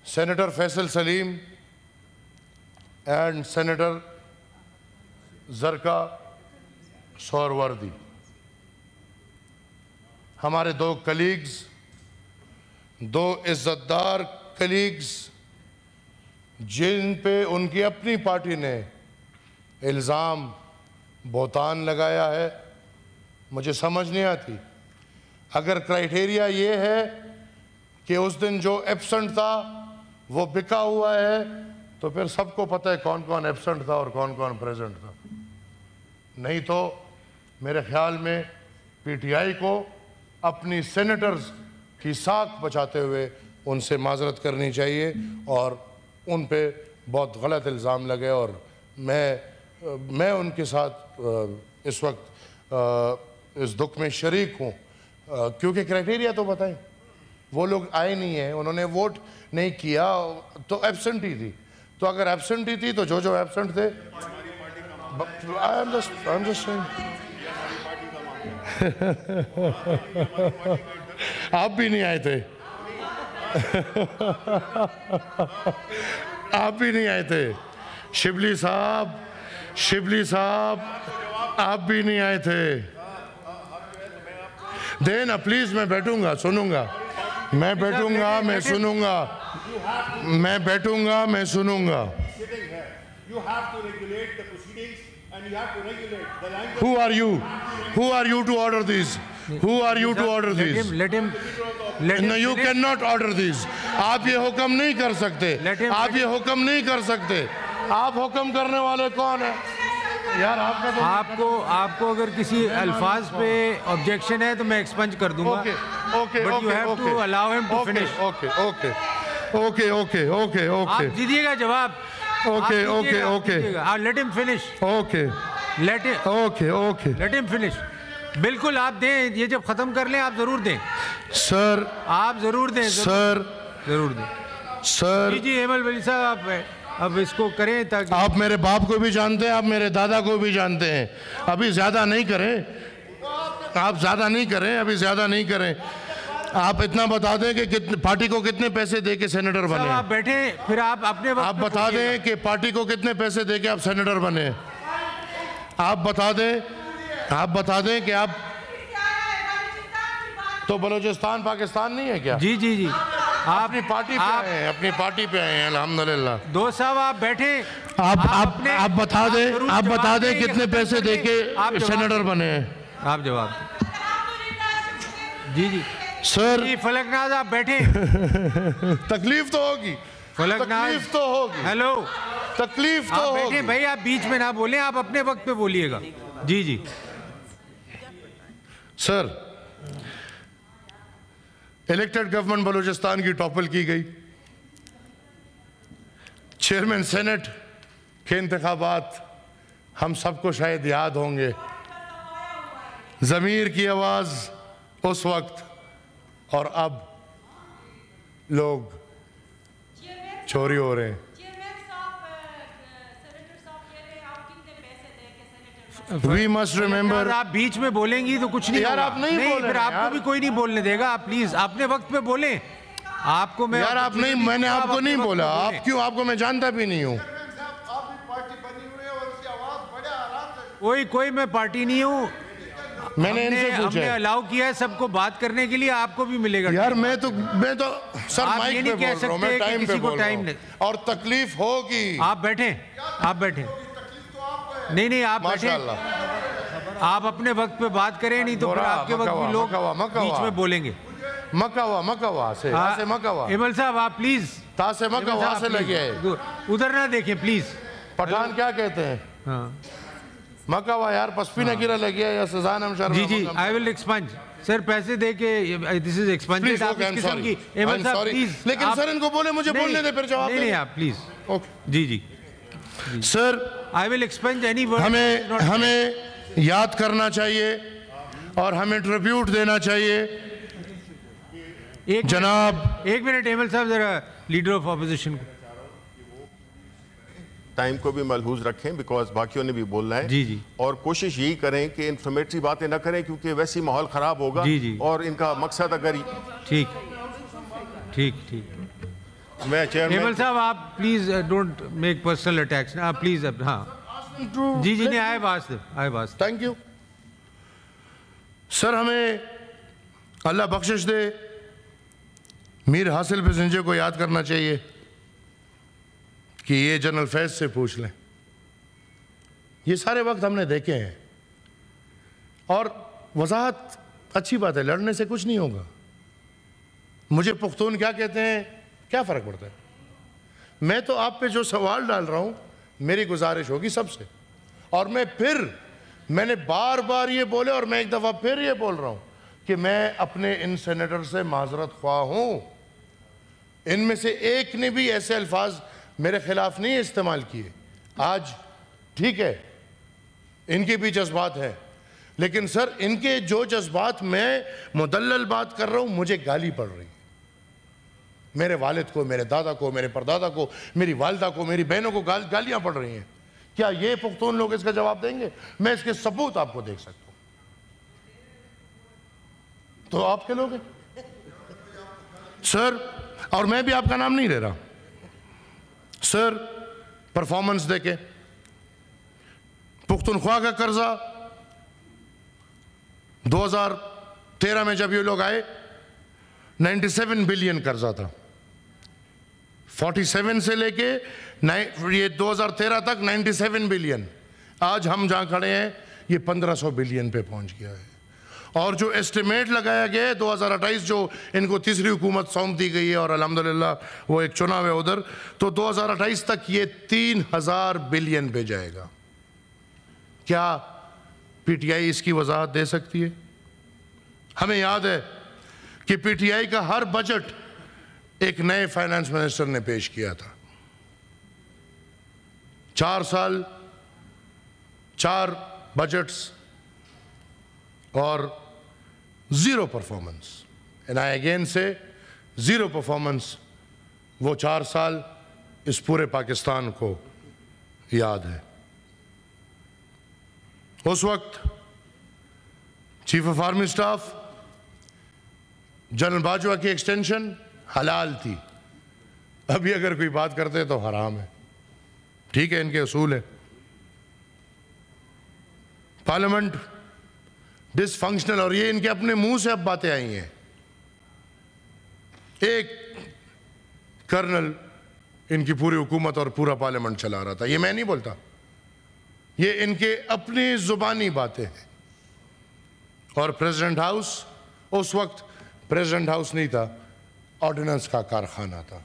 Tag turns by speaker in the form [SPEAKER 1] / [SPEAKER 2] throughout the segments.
[SPEAKER 1] Senator Faisal Salim and Senator Zarqa Sohrawardy. ہمارے دو colleagues, دو عزتدار colleagues جن پہ ان کی اپنی پارٹی نے الزام بہتان لگایا ہے، مجھے سمجھ نہیں آتی. اگر کرائیٹیریا یہ ہے کہ اس دن جو ایبسنٹ تھا وہ بکا ہوا ہے تو پھر سب کو پتہ ہے کون کون ایبسنٹ تھا اور کون کون پریزنٹ تھا. نہیں تو میرے خیال میں پی ٹی آئی کو اپنی سینیٹرز کی ساکھ بچاتے ہوئے ان سے معذرت کرنی چاہیے، اور ان پہ بہت غلط الزام لگے، اور میں ان کے ساتھ اس وقت اس دکھ میں شریک ہوں. کیونکہ کرائیٹیریا تو بتائیں، وہ لوگ آئے نہیں ہیں، انہوں نے ووٹ نہیں کیا تو ایبسنٹی تھی. تو اگر ایبسنٹی تھی تو جو ایبسنٹ تھے آپ بھی نہیں آئے تھے، آپ بھی نہیں آئے تھے. شبلی صاحب آپ بھی نہیں آئے تھے. دینا پلیز، میں بیٹھوں گا، سنوں گا، میں بیٹھوں گا، میں سنوں گا، میں بیٹھوں گا، میں سنوں گا. Who are you? Who are you to order these? Who are you to order these?
[SPEAKER 2] Let him.
[SPEAKER 1] No, you cannot order these. آپ یہ حکم نہیں کر سکتے. آپ یہ حکم نہیں کر سکتے. آپ حکم کرنے والے کون ہیں؟ یار
[SPEAKER 2] آپ کو اگر کسی الفاظ پہ آبجیکشن ہے تو میں ایکسپنج کر دوں گا.
[SPEAKER 1] Okay.
[SPEAKER 2] But you have to allow him to finish.
[SPEAKER 1] Okay.
[SPEAKER 2] آپ دیجیے گا جواب.
[SPEAKER 1] Okay.
[SPEAKER 2] Let him finish.
[SPEAKER 1] Okay.
[SPEAKER 2] Let him finish. بالکل آپ دیں، یہ جب ختم کر لیں آپ ضرور دیں.
[SPEAKER 1] سر
[SPEAKER 2] آپ ضرور دیں. ضرور دیں.
[SPEAKER 1] سر
[SPEAKER 2] جی ایمل ولی صاحب آپ اب اس کو کریں تاکہ
[SPEAKER 1] آپ میرے باپ کو بھی جانتے ہیں، آپ میرے دادا کو بھی جانتے ہیں. ابھی زیادہ نہیں کریں، آپ زیادہ نہیں کریں، ابھی زیادہ نہیں کریں. آپ اتنا بتا دیں کہ پارٹی کو کتنے پیسے دے کے سینیٹر بنے.
[SPEAKER 2] آپ بیٹھیں پھر آپ اپنے وقت
[SPEAKER 1] آپ بتا دیں کہ پارٹی کو کتنے پیسے دے کے آپ سینیٹر بنے. آپ بتا دیں کہ آپ تو بلوچستان پاکستان نہیں ہے کیا؟
[SPEAKER 2] جی
[SPEAKER 1] آپ اپنی پارٹی پہ آئے ہیں الحمدللہ.
[SPEAKER 2] دو صاحب آپ بیٹھیں.
[SPEAKER 1] آپ بتا دیں کتنے پیسے دے کے سینیٹر بنے ہیں.
[SPEAKER 2] آپ جواب جی
[SPEAKER 1] سر.
[SPEAKER 2] فلک ناز آپ بیٹھیں.
[SPEAKER 1] تکلیف تو ہوگی.
[SPEAKER 2] ہیلو
[SPEAKER 1] تکلیف تو ہوگی.
[SPEAKER 2] بیٹھیں بھائی، آپ بیچ میں نہ بولیں، آپ اپنے وقت پہ بولیے گا. جی
[SPEAKER 1] سر، الیکٹڈ گورنمنٹ بلوچستان کی ٹاپل کی گئی. چیئرمین سینٹ کے انتخابات ہم سب کو شاید یاد ہوں گے. ضمیر کی آواز اس وقت اور اب لوگ چوری ہو رہے ہیں. We must remember.
[SPEAKER 2] آپ بیچ میں بولیں گی تو کچھ نہیں
[SPEAKER 1] یار آپ نہیں بول رہے.
[SPEAKER 2] پھر آپ کو بھی کوئی نہیں بولنے دے گا. آپ پلیز اپنے وقت پہ بولیں. آپ کو میں
[SPEAKER 1] یار آپ نہیں، میں نے آپ کو نہیں بولا. آپ کیوں؟ آپ کو میں جانتا بھی نہیں ہوں.
[SPEAKER 2] کوئی میں پارٹی نہیں ہوں.
[SPEAKER 1] میں نے ان سے پوچھا.
[SPEAKER 2] ہم نے الاؤ کیا ہے سب کو بات کرنے کے لیے، آپ کو بھی ملے گا.
[SPEAKER 1] یار میں تو سر مائک پہ بول رہا ہوں، میں ٹائم پہ بول رہا ہوں، اور تکلیف ہوگی.
[SPEAKER 2] آپ بیٹھیں. نہیں آپ بیٹھیں. آپ اپنے وقت پہ بات کریں، نہیں تو پھر آپ کے وقت بھی لوگ بیچ میں بولیں گے.
[SPEAKER 1] مکوا سے
[SPEAKER 2] ایمل صاحب آپ پلیز
[SPEAKER 1] مکوا سے لگے ہیں.
[SPEAKER 2] ادھر نہ دیکھیں پلیز.
[SPEAKER 1] پٹھان کیا کہتے ہیں؟ مکوا یار پسپی نہ گرا لگیا یا سزان ہم شرم.
[SPEAKER 2] جی I will expunge. سر پیسے دے کے this is expunged. آپ اس قسم کی ایمل صاحب پلیز.
[SPEAKER 1] لیکن سر ان کو بولے مجھے بولنے دے پھر جواب دیں.
[SPEAKER 2] نہیں آپ پلیز. جی
[SPEAKER 1] sir
[SPEAKER 2] I will expunge any word.
[SPEAKER 1] ہمیں یاد کرنا چاہیے اور ہمیں ٹریبیوٹ دینا چاہیے. جناب
[SPEAKER 2] ایک منٹ ایمل صاحب ذرا لیڈر آف اپوزیشن کو
[SPEAKER 3] ٹائم کو بھی ملحوظ رکھیں بیکاز باقیوں نے بھی بولنا ہے.
[SPEAKER 2] جی
[SPEAKER 3] اور کوشش یہی کریں کہ انفارمیٹری باتیں نہ کریں کیونکہ ویسی ماحول خراب ہوگا. اور ان کا مقصد اگر
[SPEAKER 2] ٹھیک
[SPEAKER 3] میں چیئرمین
[SPEAKER 2] ایبل صاحب آپ please don't make personal attacks please. ہاں جی جی نہیں آئے باس.
[SPEAKER 1] Thank you sir. ہمیں اللہ بخشش دے میر حاصل پیسنجر کو یاد کرنا چاہیے کہ یہ جنرل فیض سے پوچھ لیں. یہ سارے وقت ہم نے دیکھے ہیں اور وضاحت اچھی بات ہے, لڑنے سے کچھ نہیں ہوگا. مجھے پختون کیا کہتے ہیں کیا فرق پڑتا ہے. میں تو آپ پہ جو سوال ڈال رہا ہوں میری گزارش ہوگی سب سے, اور میں نے بار بار یہ بولے اور میں ایک دفعہ پھر یہ بول رہا ہوں کہ میں اپنے ان سینیٹر سے معذرت خواہ ہوں. ان میں سے ایک نے بھی ایسے الفاظ میرے خلاف نہیں استعمال کیے. آج ٹھیک ہے ان کے بھی جذبات ہیں, لیکن سر ان کے جو جذبات میں مدلل بات کر رہا ہوں مجھے گالی پڑ رہی ہے. میرے والد کو, میرے دادا کو, میرے پردادا کو, میری والدہ کو, میری بہنوں کو گالیاں پڑ رہی ہیں. کیا یہ پختون لوگ اس کا جواب دیں گے؟ میں اس کے ثبوت آپ کو دیکھ سکتا ہوں. تو آپ کے لوگ ہیں سر, اور میں بھی آپ کا نام نہیں لے رہا سر. پرفارمنس دیکھیں, پختونخوا کا قرضہ 2013 میں جب یہ لوگ آئے 97 بلین قرضہ تھا. 47 سے لے کے یہ 2013 تک 97 بلین. آج ہم جہاں کھڑے ہیں یہ 1500 بلین پہ پہنچ گیا ہے. اور جو ایسٹیمیٹ لگایا گیا ہے 2028 جو ان کو تیسری حکومت سونپ دی گئی ہے اور الحمدللہ وہ ایک چناو ہے ادھر, تو 2028 تک یہ 3000 بلین پہ جائے گا. کیا پی ٹی آئی اس کی وضاحت دے سکتی ہے؟ ہمیں یاد ہے کہ پی ٹی آئی کا ہر بجٹ ایک نئے فائنانس منسٹر نے پیش کیا تھا. 4 سال 4 بجٹس اور zero performance. And I again سے زیرو پرفارمنس. وہ 4 سال اس پورے پاکستان کو یاد ہے. اس وقت chief of army staff general Bajwa کی ایکسٹینشن حلال تھی. ابھی اگر کوئی بات کرتے تو حرام ہے. ٹھیک ہے, ان کے اصول ہیں. پارلیمنٹ ڈس فنکشنل, اور یہ ان کے اپنے منہ سے اب باتیں آئی ہیں. ایک کرنل ان کی پوری حکومت اور پورا پارلیمنٹ چلا رہا تھا. یہ میں نہیں بولتا, یہ ان کے اپنی زبانی باتیں ہیں. اور پریزیڈنٹ ہاؤس, اس وقت پریزیڈنٹ ہاؤس نہیں تھا, آرڈیننس کا کارخانہ تھا.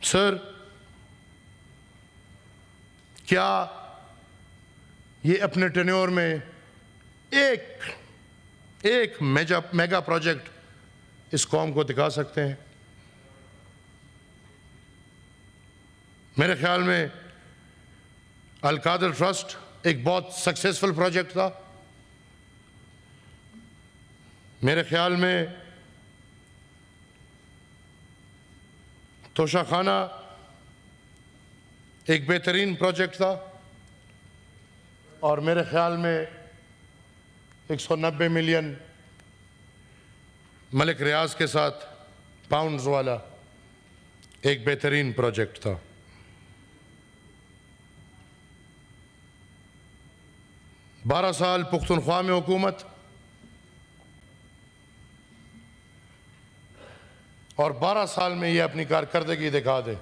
[SPEAKER 1] سر کیا یہ اپنے ٹینیور میں ایک میگا پروجیکٹ اس قوم کو دکھا سکتے ہیں؟ میرے خیال میں القادر ٹرسٹ ایک بہت سکسیسفل پروجیکٹ تھا. میرے خیال میں توشہ خانہ ایک بہترین پروجیکٹ تھا. اور میرے خیال میں 190 ملین ملک ریاض کے ساتھ پاؤنڈز والا ایک بہترین پروجیکٹ تھا. 12 سال پختونخوا میں حکومت, اور 12 سال میں یہ اپنی کارکردگی دکھا دے.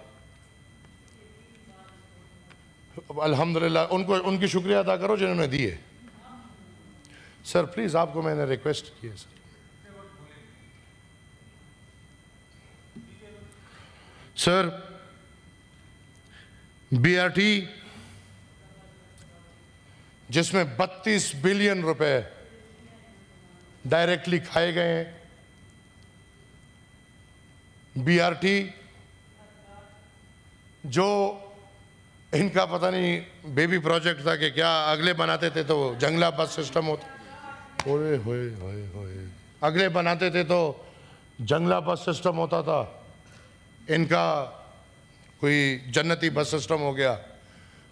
[SPEAKER 1] الحمدللہ ان کی شکریہ ادا کرو جنہوں نے دیے. سر پلیز آپ کو میں نے ریکویسٹ کی ہے سر. بی آر ٹی جس میں 32 بلین روپے ڈائریکٹلی کھائے گئے ہیں. بی آر ٹی جو ان کا پتہ نہیں بیبی پروجیکٹ تھا کہ کیا, اگلے بناتے تھے تو جنگلہ بس سسٹم ہوتا. ہوئے ہوئے ہوئے ہوئے اگلے بناتے تھے تو جنگلہ بس سسٹم ہوتا تھا. ان کا کوئی جنتی بس سسٹم ہو گیا.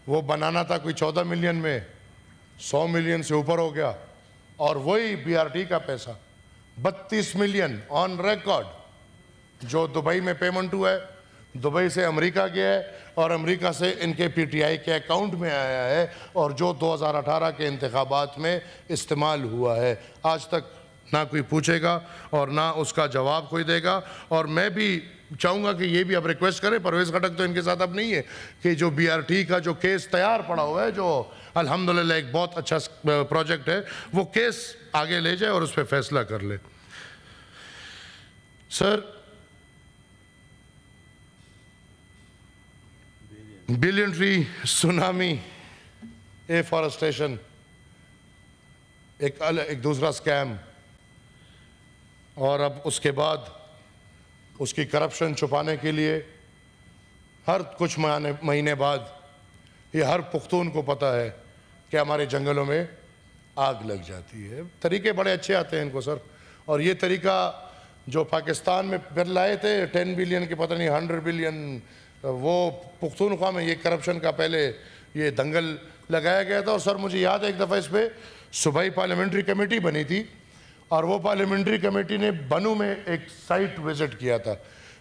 [SPEAKER 1] وہ بنانا تھا کوئی 14 ملین میں, 100 ملین سے اوپر ہو گیا. اور وہی بی آر ٹی کا پیسہ 32 ملین آن ریکارڈ جو دبئی میں پیمنٹ ہوا ہے، دبئی سے امریکہ گیا ہے اور امریکہ سے ان کے پی ٹی آئی کے اکاؤنٹ میں آیا ہے اور جو 2018 کے انتخابات میں استعمال ہوا ہے، آج تک نہ کوئی پوچھے گا اور نہ اس کا جواب کوئی دے گا۔ اور میں بھی چاہوں گا کہ یہ بھی اب ریکویسٹ کریں، پرویز خٹک تو ان کے ساتھ اب نہیں ہے، کہ جو بی آر ٹی کا جو کیس تیار پڑا ہوا ہے، جو الحمدللہ ایک بہت اچھا پروجیکٹ ہے، وہ کیس آگے لے جائے اور اس پہ فیصلہ کر لے۔ سر، بلین ٹری سونامی ایفارسٹیشن ایک دوسرا سکیم، اور اب اس کے بعد اس کی کرپشن چھپانے کے لیے ہر کچھ مہینے بعد یہ ہر پختون کو پتہ ہے کہ ہمارے جنگلوں میں آگ لگ جاتی ہے۔ طریقے بڑے اچھے آتے ہیں ان کو سر، اور یہ طریقہ جو پاکستان میں پھر لائے تھے 10 بلین کے پتہ نہیں 100 بلین، وہ پختونخوا میں یہ کرپشن کا پہلے یہ دنگل لگایا گیا تھا۔ اور سر مجھے یاد ہے ایک دفعہ اس پہ صوبائی پارلیمنٹری کمیٹی بنی تھی اور وہ پارلیمنٹری کمیٹی نے بنو میں ایک سائٹ وزٹ کیا تھا،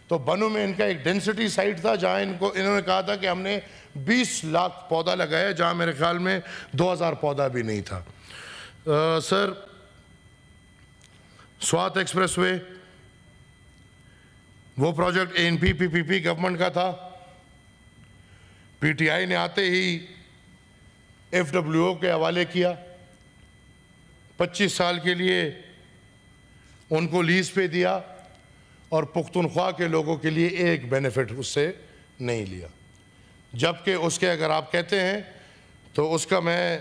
[SPEAKER 1] تو بنو میں ان کا ایک ڈینسٹی سائٹ تھا جہاں انہوں نے کہا تھا کہ ہم نے 20 لاکھ پودا لگایا، جہاں میرے خیال میں 2000 پودا بھی نہیں تھا۔ سر، سوات ایکسپریس وے، وہ پروجیکٹ اے این پی پی پی پی گورنمنٹ کا تھا، پی ٹی آئی نے آتے ہی ایف ڈبلیو او کے حوالے کیا، 25 سال کے لیے ان کو لیز پہ دیا اور پختونخوا کے لوگوں کے لیے ایک بینیفٹ اس سے نہیں لیا، جبکہ اس کے اگر آپ کہتے ہیں تو اس کا میں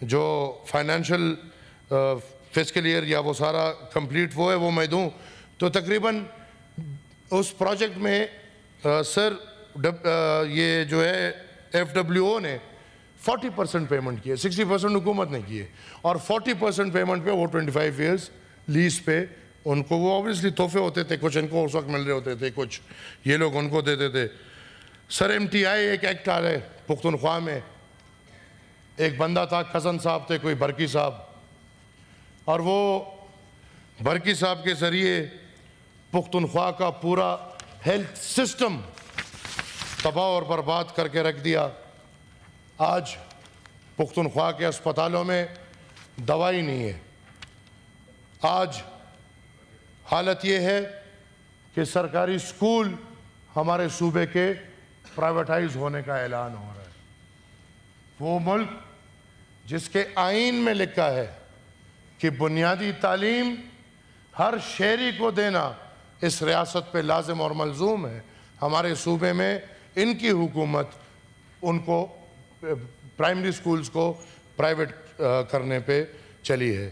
[SPEAKER 1] جو فائنینشل فسکل ایئر یا وہ سارا کمپلیٹ وہ ہے وہ میں دوں تو تقریباً اس پروجیکٹ میں سر یہ جو ہے ایف ڈبلیو او نے 40% پیمنٹ کی ہے، 60% حکومت نے کی ہے، اور 40% پیمنٹ پہ وہ 25 ایئرز لیز پہ ان کو، وہ اوبویسلی تحفے ہوتے تھے، کچھ ان کو اس وقت مل رہے ہوتے تھے، کچھ یہ لوگ ان کو دیتے تھے۔ سر، ایم ٹی آئی ایک ایکٹ آ رہے پختونخوا میں، ایک بندہ تھا، کزن صاحب تھے کوئی، برکی صاحب، اور وہ برکی صاحب کے ذریعے پختونخوا کا پورا ہیلتھ سسٹم تباہ اور برباد کر کے رکھ دیا۔ آج پختونخوا کے اسپتالوں میں دوائی نہیں ہے، آج حالت یہ ہے کہ سرکاری سکول ہمارے صوبے کے پرائیویٹائز ہونے کا اعلان ہو رہا ہے۔ وہ ملک جس کے آئین میں لکھا ہے کہ بنیادی تعلیم ہر شہری کو دینا اس ریاست پہ لازم اور ملزوم ہے، ہمارے صوبے میں ان کی حکومت ان کو پرائمری سکولز کو پرائیویٹ کرنے پہ چلی ہے۔